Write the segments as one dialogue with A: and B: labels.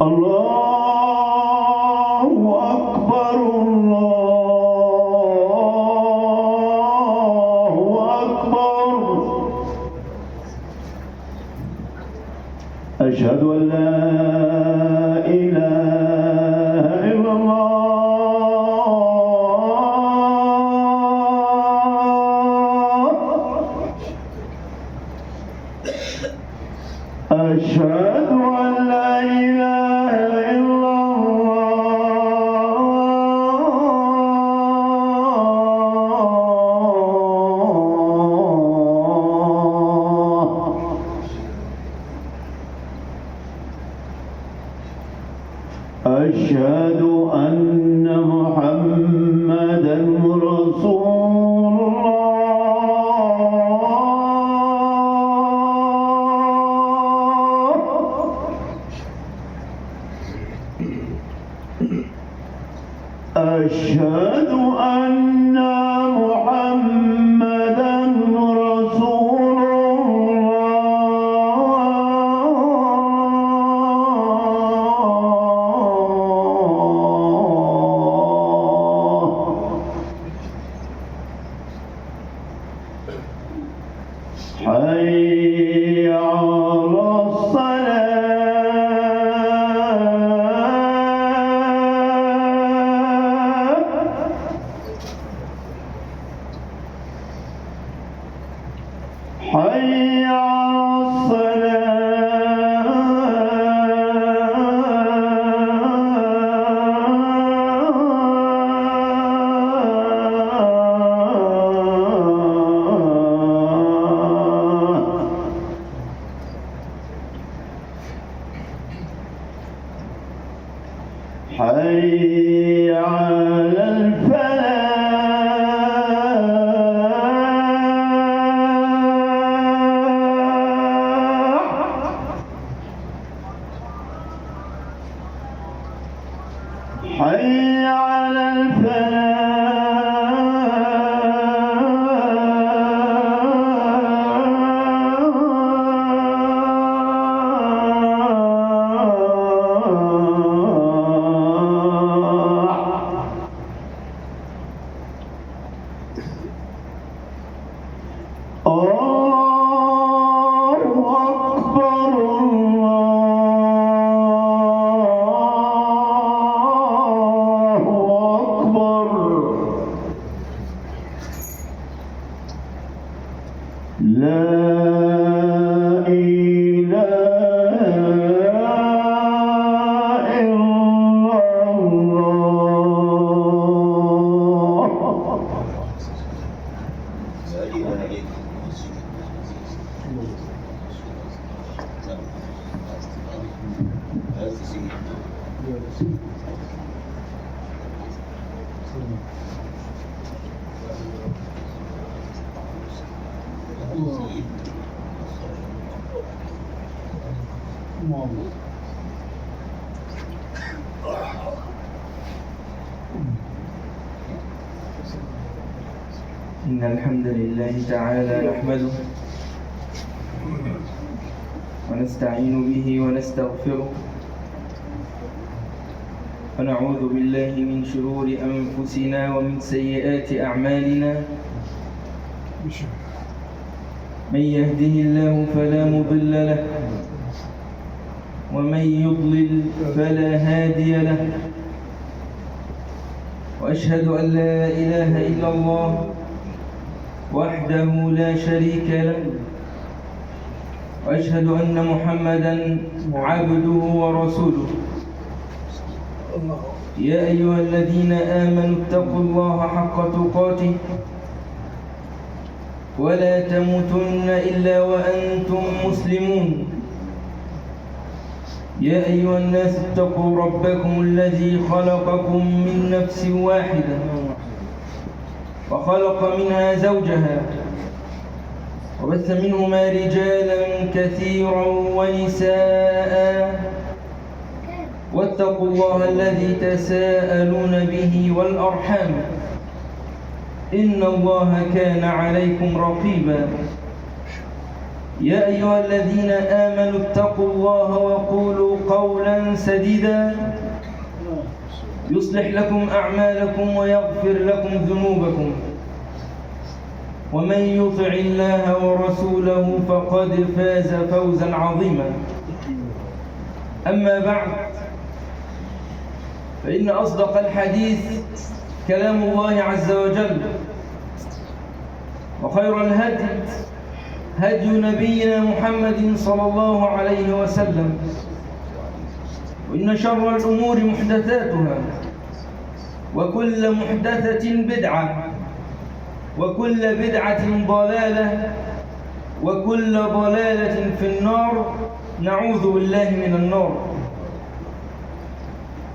A: الله أكبر الله أكبر. أشهد أن لا إله إلا الله. أشهد أن لا إله إلا الله. أشهد أن محمدًا رسول الله. أشهد أن محمدًا رسول الله. حي على الصلاة. حي على الصلاة. حي على الفلاح. حي على الفلاح. الله أكبر الله أكبر. لا إله إلا الله.
B: إن الحمد لله تعالى نحمده ونستعين به ونستغفره ونعوذ بالله من شرور أنفسنا ومن سيئات أعمالنا. من يهده الله فلا مضل له ومن يضلل فلا هادي له. وأشهد أن لا إله إلا الله وحده لا شريك له. وأشهد أن محمدًا عبده ورسوله. يا أيها الذين آمنوا اتقوا الله حق تقاته ولا تموتن إلا وأنتم مسلمون. يا أيها الناس اتقوا ربكم الذي خلقكم من نفس واحدة وخلق منها زوجها وبث منهما رجالا كثيرا ونساء. واتقوا الله الذي تساءلون به والأرحام إن الله كان عليكم رقيبا. يا أيها الذين آمنوا اتقوا الله وقولوا قولا سديدا يصلح لكم أعمالكم ويغفر لكم ذنوبكم ومن يطع الله ورسوله فقد فاز فوزا عظيما. أما بعد، فإن أصدق الحديث كلام الله عز وجل، وخير الهدي هدي نبينا محمد صلى الله عليه وسلم، وإن شر الأمور محدثاتها، وكل محدثة بدعة، وكل بدعة ضلالة، وكل ضلالة في النار. نعوذ بالله من النار.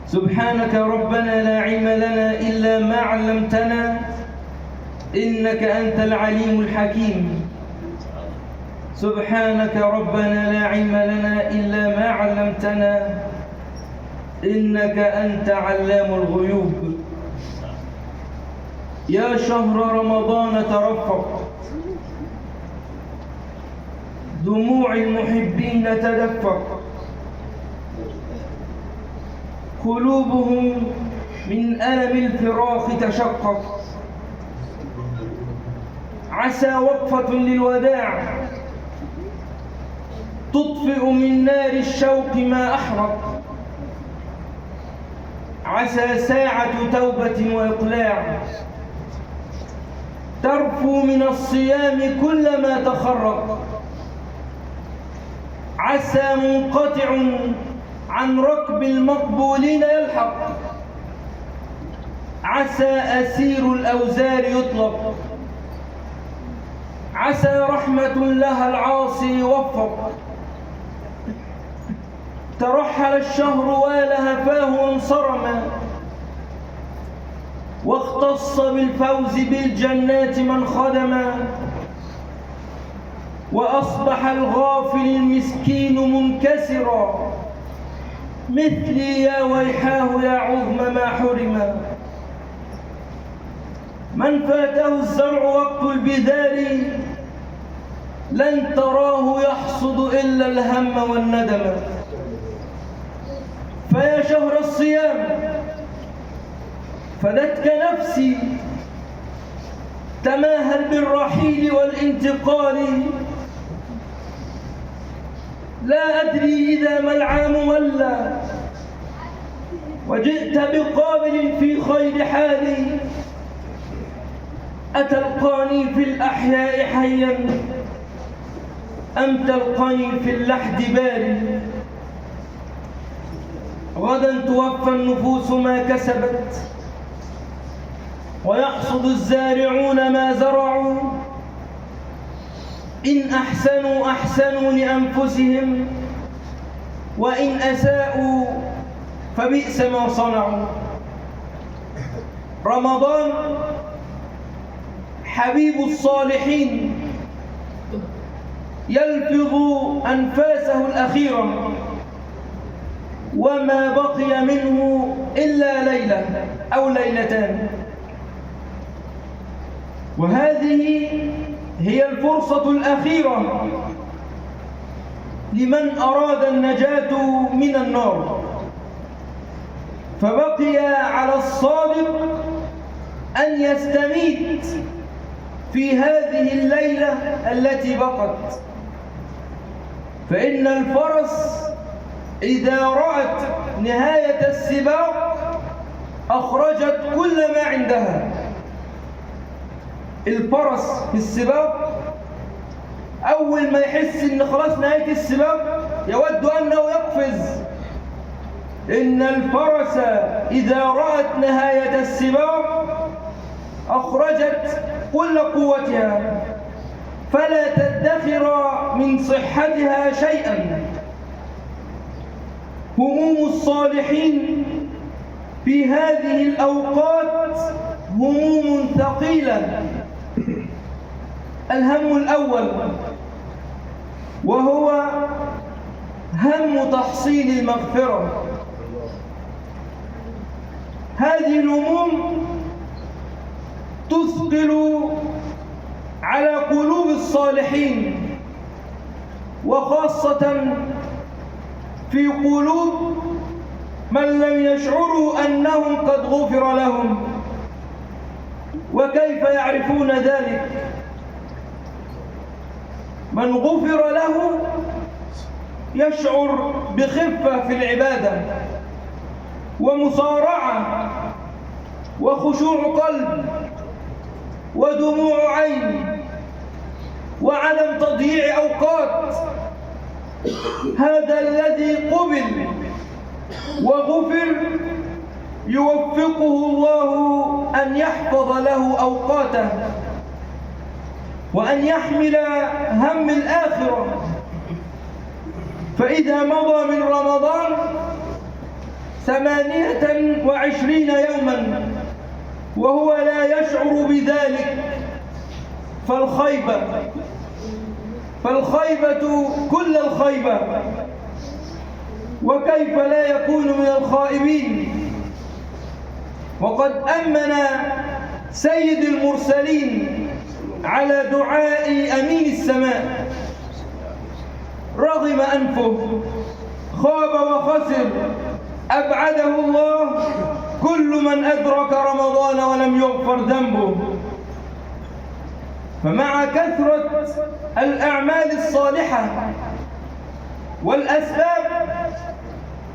B: سبحانك ربنا لا علم لنا إلا ما علمتنا إنك أنت العليم الحكيم. سبحانك ربنا لا علم لنا إلا ما علمتنا إنك أنت علام الغيوب. يا شهر رمضان ترفق، دموع المحبين تدفق، قلوبهم من ألم الفراق تشقق. عسى وقفة للوداع تطفئ من نار الشوق ما أحرق. عسى ساعة توبة وإقلاع ترفو من الصيام كل ما تخرق. عسى منقطع عن ركب المقبولين يلحق. عسى أسير الأوزار يطلق. عسى رحمة لها العاصي يوفق. ترحل الشهر ولهفاه وانصرما، واختص بالفوز بالجنات من خدما. وأصبح الغافل المسكين منكسرا، مثلي يا ويحاه يا عظم ما حرما. من فاته الزرع وقت البذار لن تراه يحصد إلا الهم والندم. فيا شهر الصيام فدتك نفسي، تماهل بالرحيل والانتقال. لا أدري إذا ما العام ولى وجئت بقابل في خير حالي. أتلقاني في الأحياء حيا أم تلقاني في اللحد باري؟ غدا توفى النفوس ما كسبت، ويحصد الزارعون ما زرعوا. إن أحسنوا أحسنوا لأنفسهم، وإن أساءوا فبئس ما صنعوا. رمضان حبيب الصالحين يلفظ أنفاسه الأخيرة، وما بقي منه إلا ليلة أو ليلتان. وهذه هي الفرصة الأخيرة لمن أراد النجاة من النار. فبقي على الصادق أن يستميت في هذه الليلة التي بقت. فإن الفرس إذا رأت نهاية السباق أخرجت كل ما عندها. الفرس في السباق أول ما يحس إن خلاص نهاية السباق يود أنه يقفز. إن الفرس إذا رأت نهاية السباق أخرجت كل قوتها، فلا تدخر من صحتها شيئا. هموم الصالحين في هذه الأوقات هموم ثقيلة. الهم الأول وهو هم تحصيل المغفرة. هذه الهموم تثقل على قلوب الصالحين، وخاصة في قلوب من لم يشعروا أنهم قد غفر لهم. وكيف يعرفون ذلك؟ من غفر له يشعر بخفة في العبادة ومصارعة وخشوع قلب ودموع عين وعدم تضييع أوقات. هذا الذي قبل وغفر يوفقه الله أن يحفظ له أوقاته وأن يحمل هم الآخرة. فإذا مضى من رمضان 28 يوما وهو لا يشعر بذلك فالخيبة كل الخيبة. وكيف لا يكون من الخائبين وقد أمن سيد المرسلين على دعاء أمين السماء، رغم أنفه، خاب وخسر، أبعده الله كل من أدرك رمضان ولم يغفر ذنبه. فمع كثرة الأعمال الصالحة والأسباب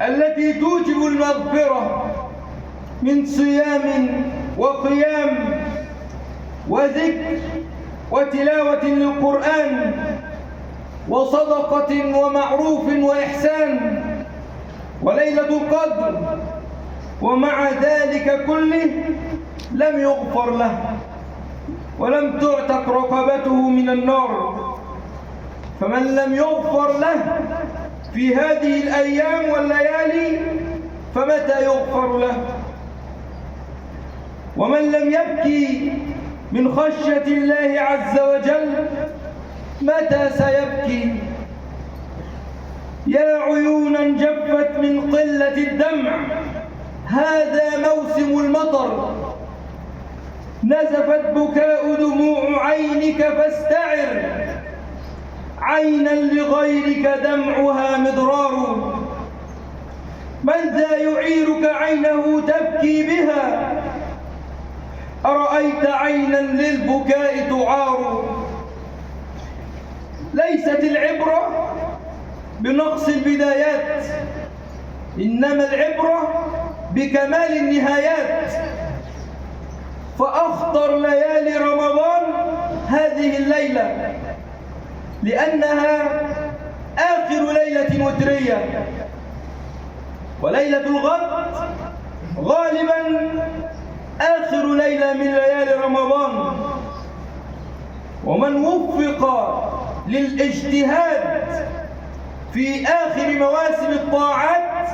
B: التي توجب المغفرة من صيام وقيام وذكر وتلاوة للقرآن وصدقة ومعروف وإحسان وليلة القدر، ومع ذلك كله لم يغفر له ولم تعتق رقبته من النار. فمن لم يغفر له في هذه الأيام والليالي فمتى يغفر له؟ ومن لم يبكي من خشية الله عز وجل متى سيبكي؟ يا عيونا جفت من قلة الدمع، هذا موسم المطر، نزفت بكاء دموع عينك فاستعر، عينا لغيرك دمعها مضرار. من ذا يعيرك عينه تبكي بها؟ أرأيت عينا للبكاء تعار. ليست العبرة بنقص البدايات، إنما العبرة بكمال النهايات. فأخطر ليالي رمضان هذه الليلة، لأنها آخر ليلة وترية، وليلة الغد غالبا آخر ليلة من ليالي رمضان. ومن وفق للاجتهاد في آخر مواسم الطاعات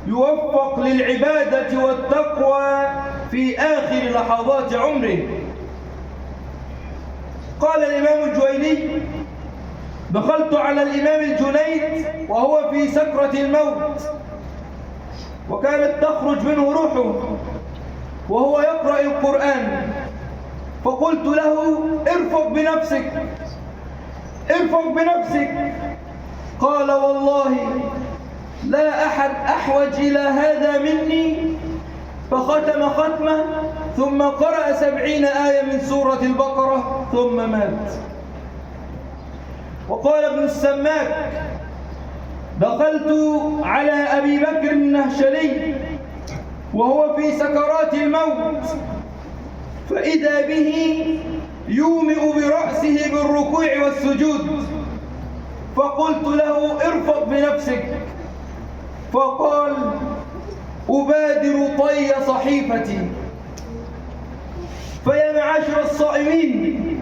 B: يوفق للعبادة والتقوى في آخر لحظات عمره. قال الإمام الجويني: دخلت على الإمام الجنيد وهو في سكرة الموت، وكانت تخرج منه روحه وهو يقرأ القرآن، فقلت له: ارفق بنفسك ارفق بنفسك. قال: والله لا أحد أحوج إلى هذا مني. فختم ختمة ثم قرأ 70 آية من سورة البقرة ثم مات. وقال ابن السماك: دخلت على أبي بكر النهشلي وهو في سكرات الموت، فإذا به يومئ برأسه بالركوع والسجود، فقلت له: ارفق بنفسك. فقال: أبادر طي صحيفتي. فيا معاشر الصائمين،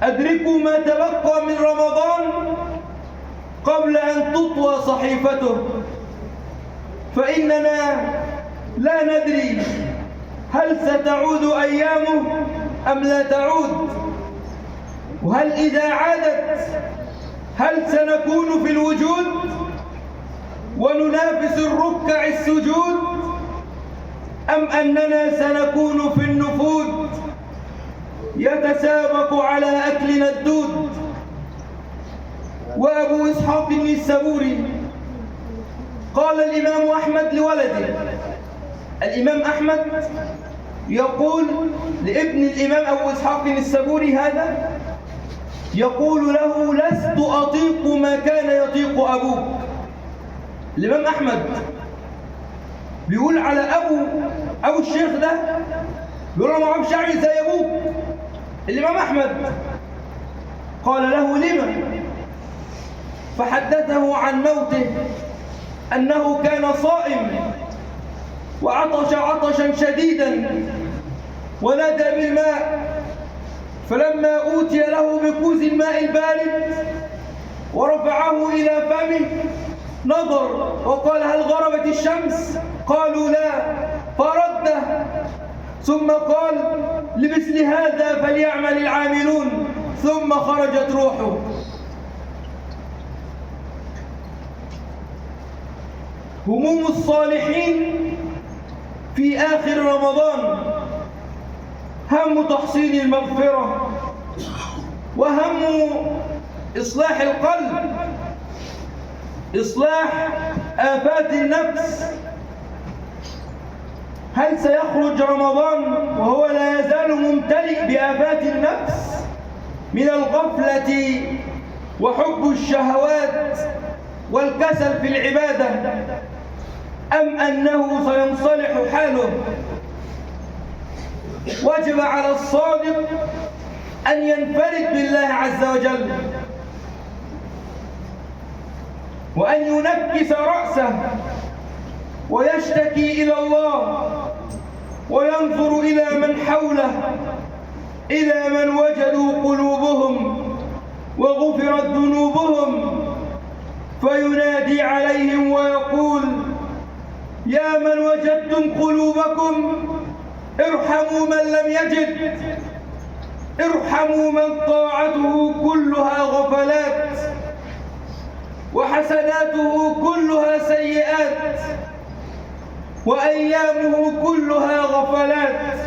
B: أدركوا ما تبقى من رمضان قبل أن تطوى صحيفته، فإننا لا ندري هل ستعود أيامه أم لا تعود، وهل إذا عادت هل سنكون في الوجود وننافس الركع السجود، أم أننا سنكون في النفود يتسابق على أكلنا الدود. وأبو إسحاق النيسابوري. قال الإمام أحمد لولده، الإمام أحمد يقول لابن الإمام أبو إسحاق النيسابوري هذا، يقول له: لست أطيق ما كان يطيق أبوك. الإمام أحمد بيقول على أبو الشيخ ده، بيقول له: ما أعرفش أعمل زي أبوك. الإمام أحمد قال له: لما؟ فحدثه عن موته، أنه كان صائم وعطش عطشا شديدا ونادى بالماء، فلما أوتي له بكوز الماء البارد ورفعه إلى فمه نظر وقال: هل غربت الشمس؟ قالوا: لا. فرده، ثم قال: لمثل هذا فليعمل العاملون، ثم خرجت روحه. هموم الصالحين في آخر رمضان هم تحصيل المغفرة، وهم إصلاح القلب، إصلاح آفات النفس. هل سيخرج رمضان وهو لا يزال ممتلئ بآفات النفس من الغفلة وحب الشهوات والكسل في العبادة، أم أنه سينصلح حاله؟ وجب على الصادق أن ينفرد بالله عز وجل، وأن ينكس رأسه ويشتكي إلى الله، وينظر إلى من حوله، إلى من وجدوا قلوبهم وغفرت ذنوبهم، فينادي عليهم ويقول: يا من وجدتم قلوبكم ارحموا من لم يجد، ارحموا من طاعته كلها غفلات وحسناته كلها سيئات وأيامه كلها غفلات.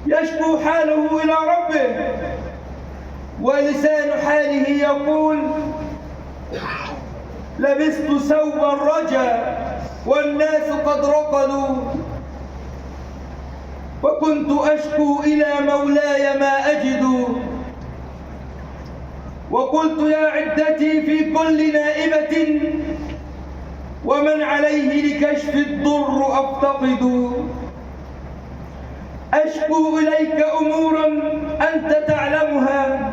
B: يشكو حاله إلى ربه، ولسان حاله يقول: لبست ثوب الرجا والناس قد رقدوا، وكنت أشكو إلى مولاي ما أجد، وقلت يا عدتي في كل نائبة ومن عليه لكشف الضر أفتقد. أشكو إليك أمورا أنت تعلمها،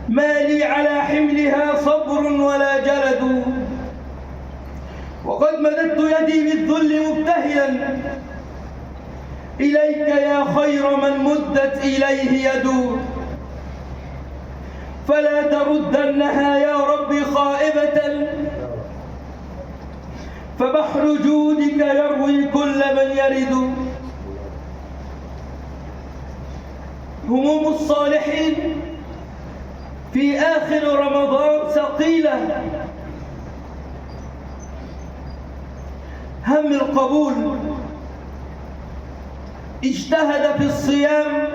B: ما لي على حملها صبر ولا جلد، وقد مددت يدي بالذل مبتهلا إليك يا خير من مدت إليه يد، فلا تردنها يا ربي خائبة، فبحر جودك يروي كل من يرد. هموم الصالحين في آخر رمضان ثقيلة، هم القبول. اجتهد في الصيام،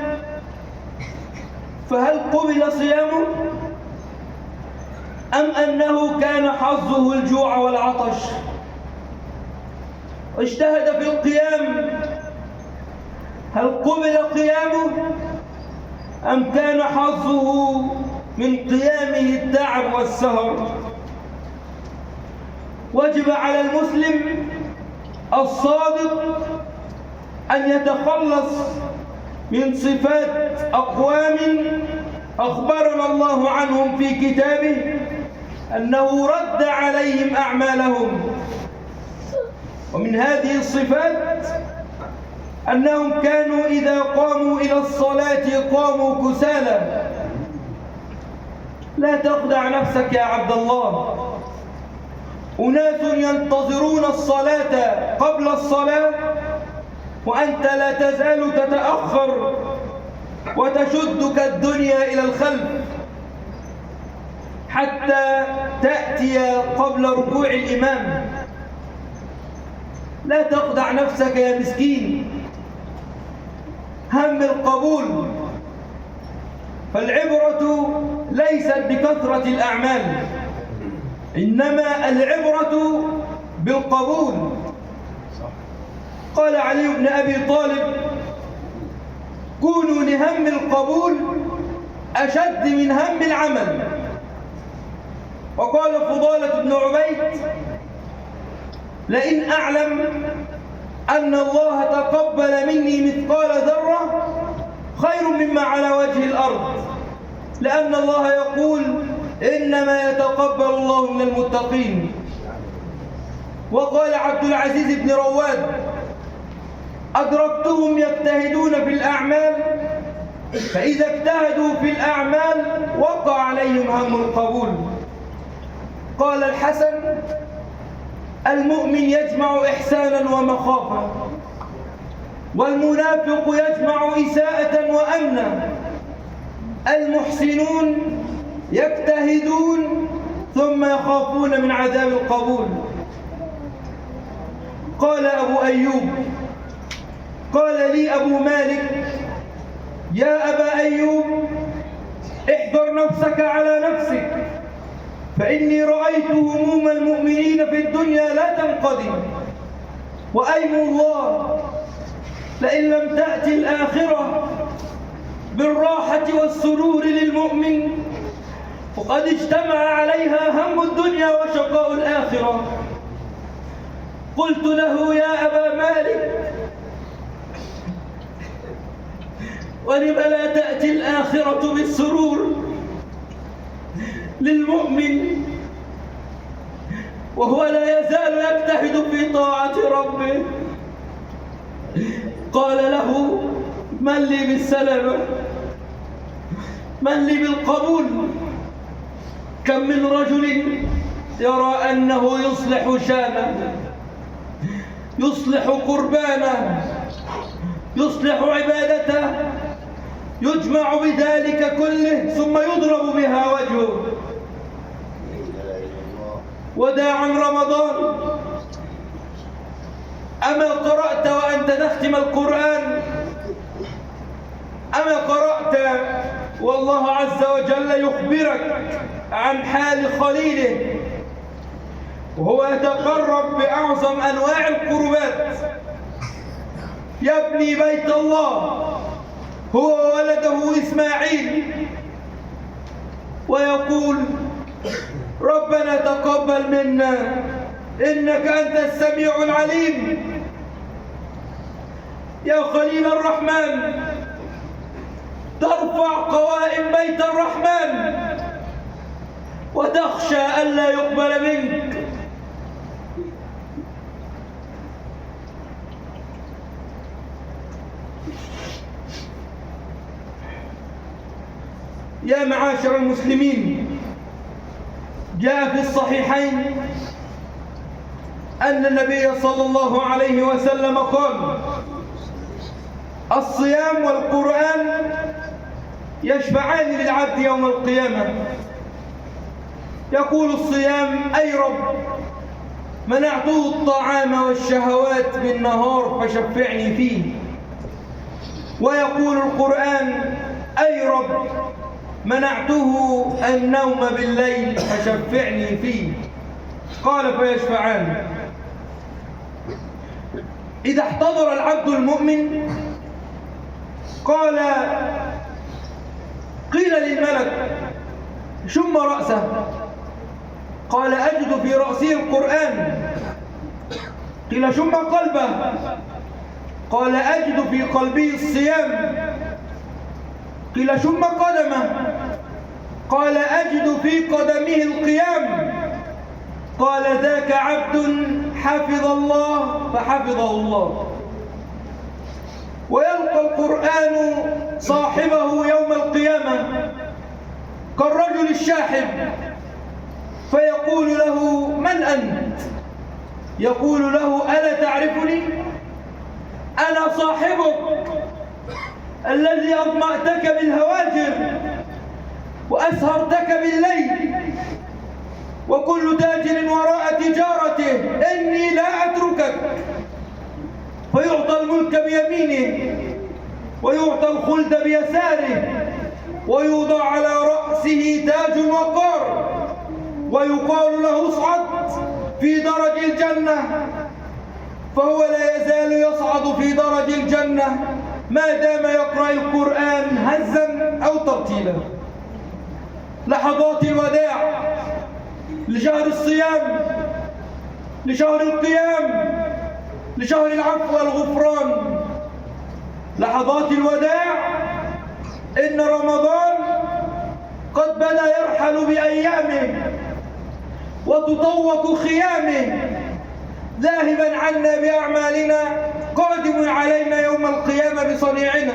B: فهل قبل صيامه؟ أم أنه كان حظه الجوع والعطش؟ اجتهد في القيام، هل قبل قيامه؟ أم كان حظه من قيامه التعب والسهر؟ وجب على المسلم الصادق أن يتخلص من صفات أقوام أخبرنا الله عنهم في كتابه أنه رد عليهم أعمالهم. ومن هذه الصفات أنهم كانوا إذا قاموا إلى الصلاة قاموا كسالى. لا تخدع نفسك يا عبد الله، أناس ينتظرون الصلاة قبل الصلاة وأنت لا تزال تتأخر وتشدك الدنيا إلى الخلف حتى تأتي قبل ركوع الإمام. لا تخدع نفسك يا مسكين. هم القبول، فالعبرة ليست بكثرة الأعمال، إنما العبرة بالقبول. قال علي بن أبي طالب: كونوا لهم القبول أشد من هم العمل. وقال فضالة بن عبيد: لئن أعلم أن الله تقبل مني مثقال ذرة خير مما على وجه الأرض، لأن الله يقول: إنما يتقبل الله من المتقين. وقال عبد العزيز بن رواد: أدركتهم يجتهدون في الأعمال، فإذا اجتهدوا في الأعمال وقع عليهم هم القبول. قال الحسن: المؤمن يجمع إحسانا ومخافة، والمنافق يجمع إساءة وأمنا. المحسنون يجتهدون ثم يخافون من عذاب القبول. قال أبو أيوب: قال لي أبو مالك: يا أبا أيوب، احذر نفسك على نفسك، فإني رأيت هموم المؤمنين في الدنيا لا تنقضي، وأيم الله لئن لم تأتي الآخرة بالراحة والسرور للمؤمن وقد اجتمع عليها هم الدنيا وشقاء الآخرة. قلت له: يا أبا مالك، ولم لا تأتي الآخرة بالسرور للمؤمن وهو لا يزال يجتهد في طاعة ربه؟ قال له: من لي بالسلامة، من لي بالقبول. كم من رجل يرى أنه يصلح شانه، يصلح قربانه، يصلح عبادته، يجمع بذلك كله ثم يضرب بها وجهه. وداعا رمضان، أما قرأت وأنت تختم القرآن؟ أما قرأت والله عز وجل يخبرك عن حال خليله وهو يتقرب بأعظم أنواع القربات، يبني بيت الله هو وولده إسماعيل، ويقول: ربنا تقبل منا إنك أنت السميع العليم. يا خليل الرحمن، ترفع قوائم بيت الرحمن وتخشى ألا يقبل منك. يا معاشر المسلمين، جاء في الصحيحين أن النبي صلى الله عليه وسلم قال: الصيام والقرآن يشفعان للعبد يوم القيامة. يقول الصيام: أي رب، منعته الطعام والشهوات بالنهار فشفعني فيه. ويقول القرآن: أي رب، منعته النوم بالليل فشفعني فيه. قال: فيشفعان. إذا احتضر العبد المؤمن قيل للملك: شم رأسه. قال: أجد في رأسه القرآن. قيل: شم قلبه. قال: أجد في قلبه الصيام. قيل: شم قدمه. قال: أجد في قدمه القيام. قال: ذاك عبد حفظ الله فحفظه الله. ويلقى القرآن صاحبه يوم القيامة كالرجل الشاحب، فيقول له: من أنت؟ يقول له: ألا تعرفني؟ أنا صاحبك الذي أظمأتك بالهواجر وأسهرتك بالليل، وكل تاجر وراء تجارته، إني لا أتركك. فيعطى الملك بيمينه ويعطى الخلد بيساره ويوضع على رأس رأسه تاج وقار، ويقال له اصعد في درج الجنة، فهو لا يزال يصعد في درج الجنة ما دام يقرأ القرآن هزا أو ترتيلا. لحظات الوداع لشهر الصيام، لشهر القيام، لشهر العفو والغفران. لحظات الوداع، إن رمضان قد بدأ يرحل بأيامه وتطوق خيامه، ذاهبا عنا بأعمالنا قادم علينا يوم القيامة بصنيعنا.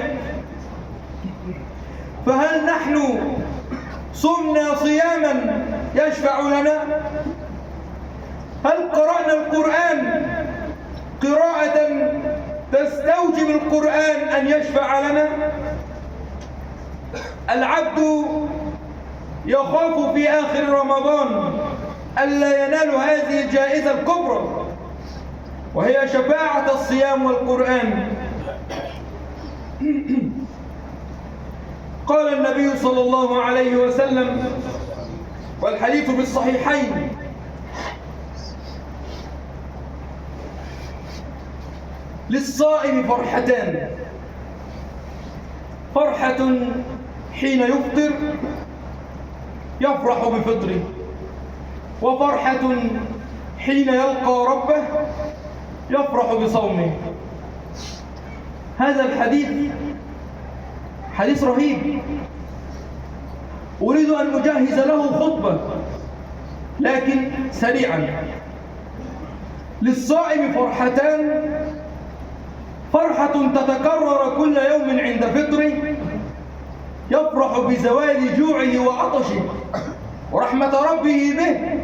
B: فهل نحن صمنا صياما يشفع لنا؟ هل قرأنا القرآن قراءة تستوجب القرآن أن يشفع لنا؟ العبد يخاف في آخر رمضان ألا ينال هذه الجائزة الكبرى، وهي شفاعة الصيام والقرآن. قال النبي صلى الله عليه وسلم، والحديث بالصحيحين: للصائم فرحتان، فرحة حين يفطر يفرح بفطره، وفرحة حين يلقى ربه يفرح بصومه. هذا الحديث حديث رهيب، أريد أن أجهز له خطبة لكن سريعا. للصائم فرحتان، فرحة تتكرر كل يوم عند فطره، يفرح بزوال جوعه وعطشه ورحمة ربه به،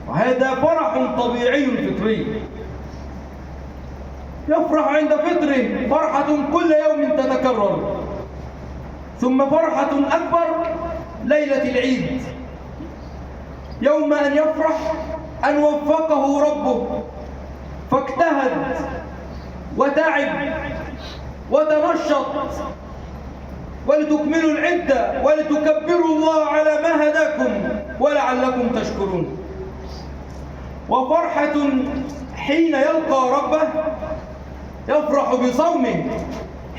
B: وهذا فرح طبيعي فطري. يفرح عند فطره فرحة كل يوم تتكرر، ثم فرحة أكبر ليلة العيد، يوم أن يفرح أن وفقه ربه فاجتهد وتعب وتنشط، ولتكملوا العدة ولتكبروا الله على ما هداكم ولعلكم تشكرون. وفرحة حين يلقى ربه، يفرح بصومه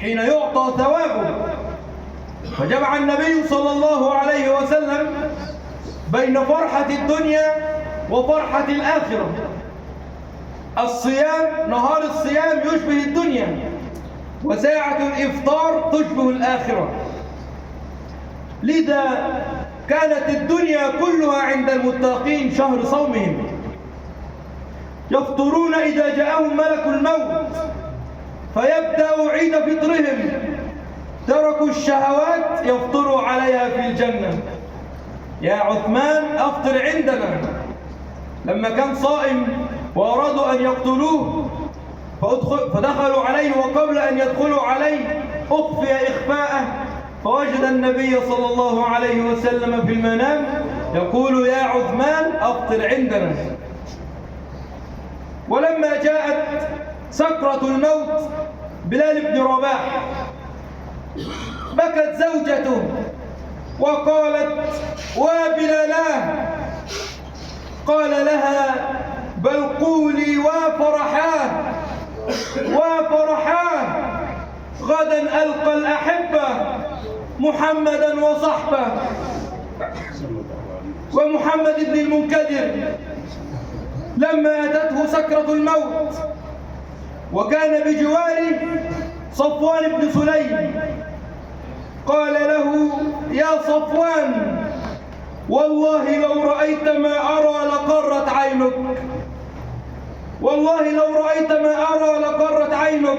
B: حين يعطى ثوابه. فجمع النبي صلى الله عليه وسلم بين فرحة الدنيا وفرحة الآخرة. الصيام، نهار الصيام يشبه الدنيا، وساعة الإفطار تشبه الآخرة. لذا كانت الدنيا كلها عند المتقين شهر صومهم، يفطرون إذا جاءهم ملك الموت فيبدأ عيد فطرهم، تركوا الشهوات يفطروا عليها في الجنة. يا عثمان أفطر عندنا. لما كان صائم وأرادوا أن يقتلوه فدخلوا عليه، وقبل أن يدخلوا عليه أخفي إخفاءه، فوجد النبي صلى الله عليه وسلم في المنام يقول: يا عثمان أفطر عندنا. ولما جاءت سكرة الموت بلال بن رباح بكت زوجته وقالت: وبلالاه. قال لها: بل قولي وفرحاه وفرحاه، غدا ألقى الأحبة محمدا وصحبه. ومحمد بن المنكدر لما أتته سكرة الموت وكان بجواره صفوان بن سليم، قال له: يا صفوان، والله لو رأيت ما أرى لقرت عينك، والله لو رأيت ما أرى لقرت عينك.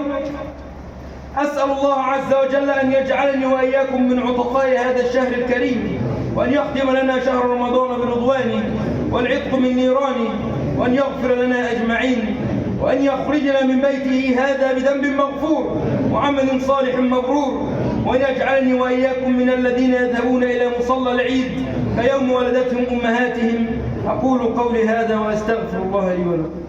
B: أسأل الله عز وجل أن يجعلني وإياكم من عتقاء هذا الشهر الكريم، وأن يختم لنا شهر رمضان برضوانه والعتق من نيرانه، وأن يغفر لنا أجمعين، وأن يخرجنا من بيته هذا بذنب مغفور وعمل صالح مبرور، وأن يجعلني وإياكم من الذين يذهبون إلى مصلى العيد كيوم ولدتهم أمهاتهم. أقول قولي هذا وأستغفر الله لي ولكم.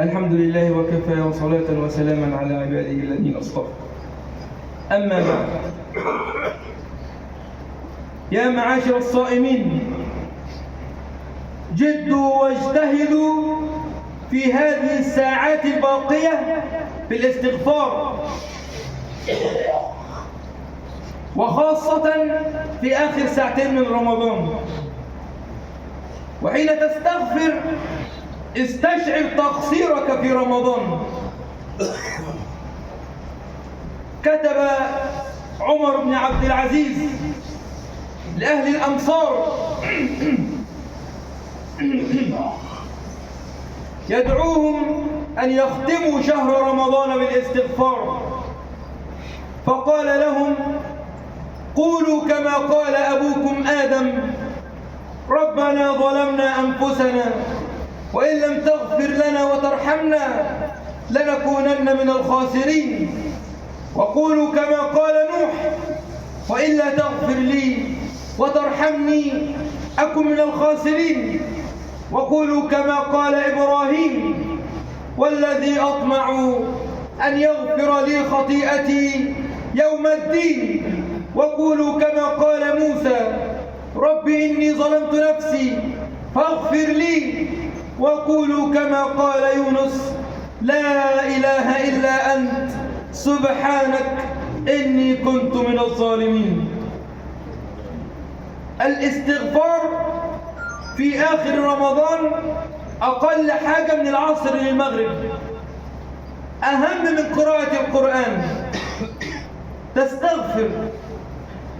B: الحمد لله وكفى وصلاة وسلاما على عباده الذين اصطفى. أما بعد، يا معاشر الصائمين، جدوا واجتهدوا في هذه الساعات الباقية في الاستغفار، وخاصة في آخر ساعتين من رمضان. وحين تستغفر استشعر تقصيرك في رمضان. كتب عمر بن عبد العزيز لأهل الأمصار يدعوهم أن يختموا شهر رمضان بالاستغفار، فقال لهم: قولوا كما قال أبوكم آدم: ربنا ظلمنا أنفسنا وإن لم تغفر لنا وترحمنا لنكونن من الخاسرين. وقولوا كما قال نوح: وإلا تغفر لي وترحمني أكن من الخاسرين. وقولوا كما قال إبراهيم: والذي أطمع أن يغفر لي خطيئتي يوم الدين. وقولوا كما قال موسى: رب إني ظلمت نفسي فاغفر لي. وقولوا كما قال يونس: لا إله إلا أنت سبحانك إني كنت من الظالمين. الاستغفار في آخر رمضان أقل حاجة من العصر للمغرب، أهم من قراءة القرآن.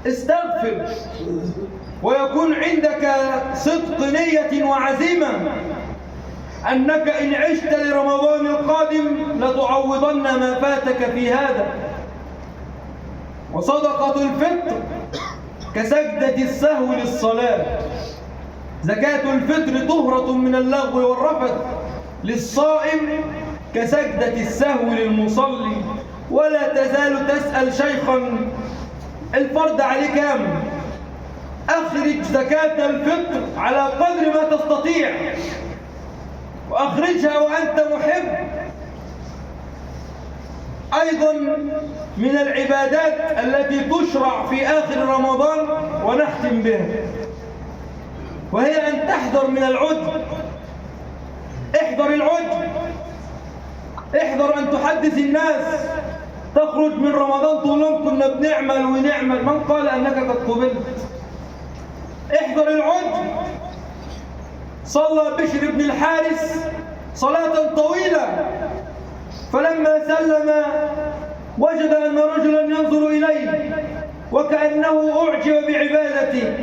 B: استغفر ويكون عندك صدق نية وعزيمة أنك إن عشت لرمضان القادم لتعوضن ما فاتك في هذا. وصدقة الفطر كسجدة السهو للصلاة. زكاة الفطر طهرة من اللغو والرفث للصائم كسجدة السهو للمصلي. ولا تزال تسأل شيخا: الفرض عليه كام؟ أخرج زكاة الفطر على قدر ما تستطيع، وأخرجها وأنت محب. أيضا من العبادات التي تشرع في آخر رمضان ونختم بها، وهي أن تحذر من العجب. احذر العجب، احذر أن تحدث الناس. تخرج من رمضان تقول لهم كنا بنعمل ونعمل، من قال أنك قد قبلت؟ احذر العجب. صلى بشر بن الحارث صلاة طويلة، فلما سلم وجد أن رجلا ينظر إليه وكأنه أعجب بعبادته،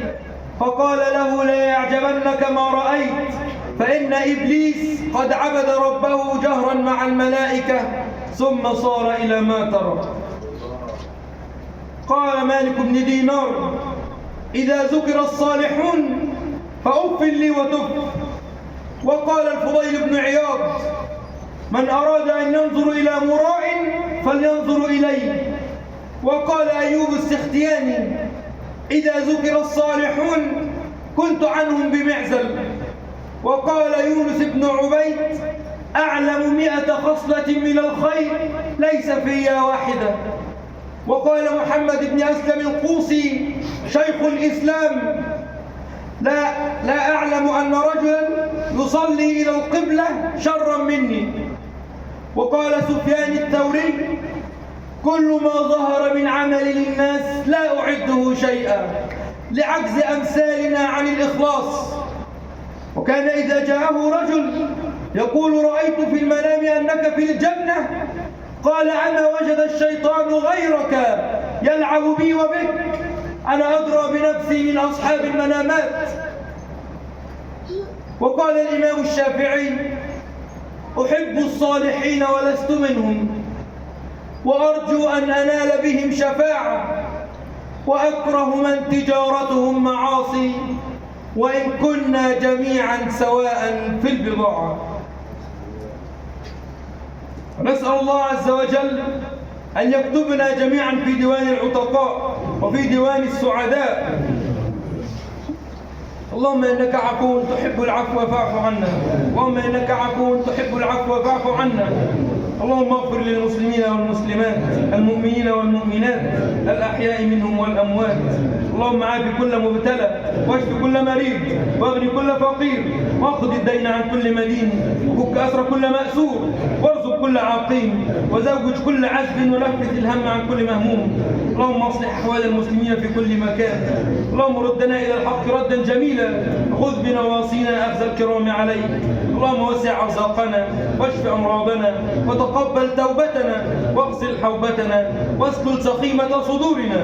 B: فقال له: لا يعجبنك ما رأيت، فإن إبليس قد عبد ربه جهرا مع الملائكة ثم صار إلى ما ترى. قال مالك بن دينار: إذا ذكر الصالحون فأف لي وتف. وقال الفضيل بن عياض: من أراد أن ينظر إلى مراء فلينظر إليه. وقال أيوب السختياني: إذا ذكر الصالحون كنت عنهم بمعزل. وقال يونس بن عبيد: أعلم 100 خصلة من الخير ليس فيها واحدة. وقال محمد بن أسلم القوسي شيخ الإسلام: لا أعلم أن رجلا يصلي إلى القبلة شرا مني. وقال سفيان الثوري: كل ما ظهر من عمل للناس لا أعده شيئا لعجز أمثالنا عن الإخلاص. وكان إذا جاءه رجل يقول: رأيت في المنام أنك في الجنة، قال: أما وجد الشيطان غيرك يلعب بي وبك، أنا أدرى بنفسي من أصحاب المنامات. وقال الإمام الشافعي: أحب الصالحين ولست منهم، وأرجو أن أنال بهم شفاعة، وأكره من تجارتهم معاصي، وإن كنا جميعا سواء في البضاعة. نسأل الله عز وجل أن يكتبنا جميعا في ديوان العتقاء وفي ديوان السعداء. اللهم إنك عفو تحب العفو فاعف عنا. اللهم إنك عفو تحب العفو فاعف عنا. اللهم اغفر للمسلمين والمسلمات، المؤمنين والمؤمنات، الأحياء منهم والأموات. اللهم عاف كل مبتلى، واشف كل مريض، واغني كل فقير، واقض الدين عن كل مدين، وفك أسر كل مأسور، وارزق كل عاقيم، وزوج كل عزب، ونفس الهم عن كل مهموم. اللهم اصلح أحوال المسلمين في كل مكان. اللهم ردنا إلى الحق ردا جميلا، خذ بنواصينا أخذ الكرام عليك. اللهم وسع أرزاقنا، واشف أمراضنا، وتقبل توبتنا، واغسل حوبتنا، واسلل سخيمة صدورنا،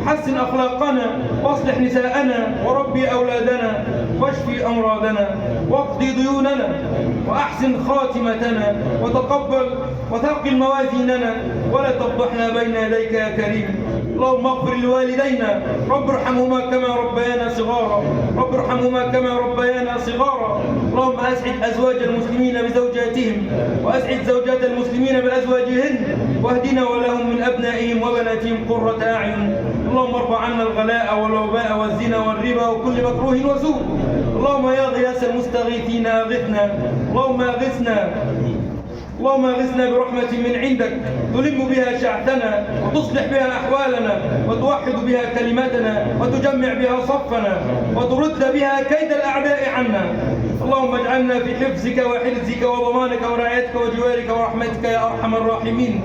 B: حسن أخلاقنا، واصلح نساءنا، وربي أولادنا، واشفي أمراضنا، واقضي ديوننا، وأحسن خاتمتنا، وتقبل وثقل موازيننا، ولا تفضحنا بين يديك يا كريم. اللهم اغفر لوالدينا، رب ارحمهما كما ربيانا صغارا، رب ارحمهما كما ربيانا صغارا. اللهم أسعد أزواج المسلمين بزوجاتهم، وأسعد زوجات المسلمين بأزواجهن، واهدنا ولهم من أبنائهم وبناتهم قرة أعين. اللهم ارفع عنا الغلاء والوباء والزنا والربا وكل مكروه وسوء. اللهم يا غياث المستغيثين أغثنا. اللهم أغثنا، اللهم اغثنا برحمة من عندك تلم بها شعثنا، وتصلح بها أحوالنا، وتوحد بها كلماتنا، وتجمع بها صفنا، وترد بها كيد الأعداء عنا. اللهم اجعلنا في حفظك وحرزك وضمانك ورعايتك وجوارك ورحمتك يا أرحم الراحمين.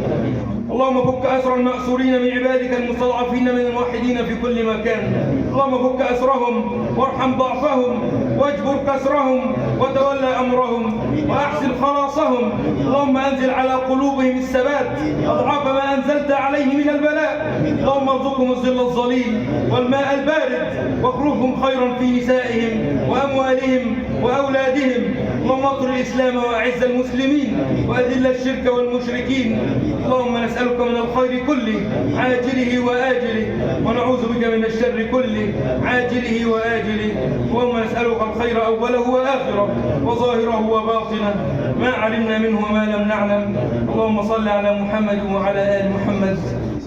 B: اللهم فك أسر المأسورين من عبادك المستضعفين من الموحدين في كل مكان. اللهم فك أسرهم، وارحم ضعفهم، واجبر كسرهم، وتولى أمرهم، وأحسن خلاصهم. اللهم أنزل على قلوبهم الثبات أضعاف ما أنزلت عليه من البلاء. اللهم ارزقهم الظل الظليل والماء البارد، واخلفهم خيرا في نسائهم وأموالهم وأولادهم. اللهم انصر الإسلام وأعز المسلمين، وأذل الشرك والمشركين. اللهم نسألك من الخير كله عاجله وآجله، ونعوذ بك من الشر كله عاجله وآجله. اللهم نسألك الخير أوله وآخره، وظاهره وباطنه، ما علمنا منه وما لم نعلم. اللهم صل على محمد وعلى آل محمد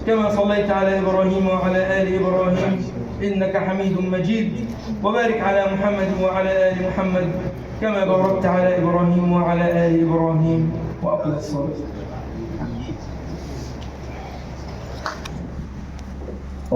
B: كما صليت على إبراهيم وعلى آل إبراهيم إنك حميد مجيد. وبارك على محمد وعلى آل محمد كما باركت على إبراهيم وعلى آل إبراهيم. وأقم الصلاة.